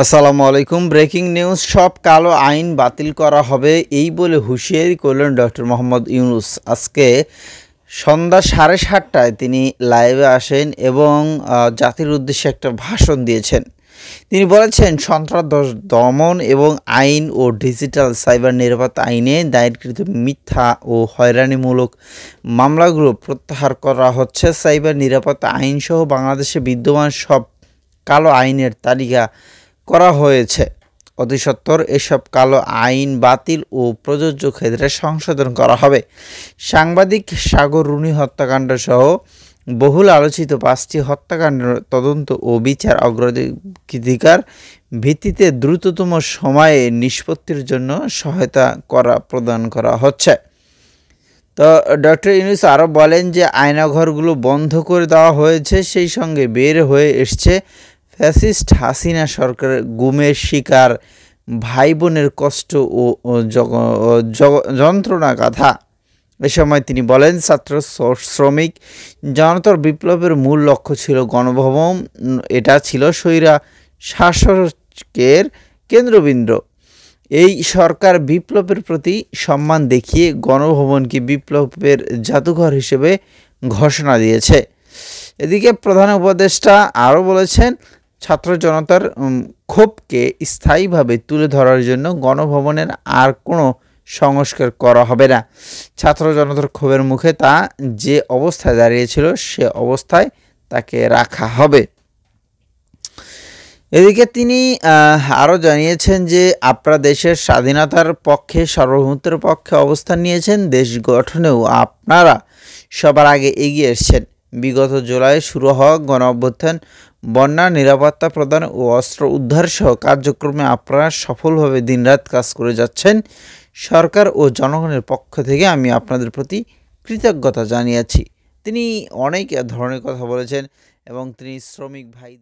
আসসালামু আলাইকুম। Breaking news, সব কালো আইন বাতিল করা হবে এই বলে হুঁশিয়ারি করলেন ডক্টর মোহাম্মদ ইউনূস। আজকে সন্ধ্যা 7:30টায় তিনি লাইভে আসেন এবং জাতির উদ্দেশ্যে একটা ভাষণ দিয়েছেন। তিনি বলেছেন, সন্ত্রাস দমন এবং আইন ও ডিজিটাল সাইবার নিরাপত্তা আইনে দায়েরকৃত মিথ্যা ও হয়রানিমূলক মামলাগুলো প্রত্যাহার করা হচ্ছে। সাইবার নিরাপত্তা আইনসহ বাংলাদেশে বিদ্যমান সব কালো আইনের তালিকা করা হয়েছে। অতিসত্বর এসব কালো আইন বাতিল ও প্রযোজ্য ক্ষেত্রে সংশোধন করা হবে। সাংবাদিক সাগর রুনি হত্যাকাণ্ড সহ বহুল আলোচিত 5টি হত্যাকাণ্ডের তদন্ত ও বিচার অগ্রাধিকার ভিত্তিতে দ্রুততম সময়ে নিষ্পত্তির জন্য সহায়তা প্রদান করা হচ্ছে। তো ডক্টর ইউনূস আরও বলেন যে আয়নাঘরগুলো বন্ধ করে দেওয়া হয়েছে, সেই সঙ্গে বের হয়ে এসছে ফ্যাসিস্ট হাসিনা সরকারের গুমের শিকার ভাই বোনের কষ্ট ও যন্ত্রণা গাথা। এ সময় তিনি বলেন, ছাত্র শ্রমিক জনতার বিপ্লবের মূল লক্ষ্য ছিল গণভবন, এটা ছিল স্বৈরা শাসকের কেন্দ্রবিন্দু। এই সরকার বিপ্লবের প্রতি সম্মান দেখিয়ে গণভবনকে বিপ্লবের জাদুঘর হিসেবে ঘোষণা দিয়েছে। এদিকে প্রধান উপদেষ্টা আরও বলেছেন, ছাত্র জনতার ক্ষোভকে স্থায়ীভাবে তুলে ধরার জন্য গণভবনের আর কোনো সংস্কার করা হবে না। ছাত্র জনতার ক্ষোভের মুখে তা যে অবস্থায় দাঁড়িয়েছিল সে অবস্থায় তাকে রাখা হবে। এদিকে তিনি আরও জানিয়েছেন যে আপনারা দেশের স্বাধীনতার পক্ষে, সার্বভৌমত্বের পক্ষে অবস্থান নিয়েছেন, দেশ গঠনেও আপনারা সবার আগে এগিয়ে এসেছেন। বিগত জুলাইয়ে শুরু হওয়া গণঅভ্যুত্থান, বন্যা নিরাপত্তা প্রদান ও অস্ত্র উদ্ধার সহ কার্যক্রমে আপনারা সফলভাবে দিনরাত কাজ করে যাচ্ছেন। সরকার ও জনগণের পক্ষ থেকে আমি আপনাদের প্রতি কৃতজ্ঞতা জানিয়েছি। তিনি অনেক ধরনের কথা বলেছেন এবং তিনি শ্রমিক ভাই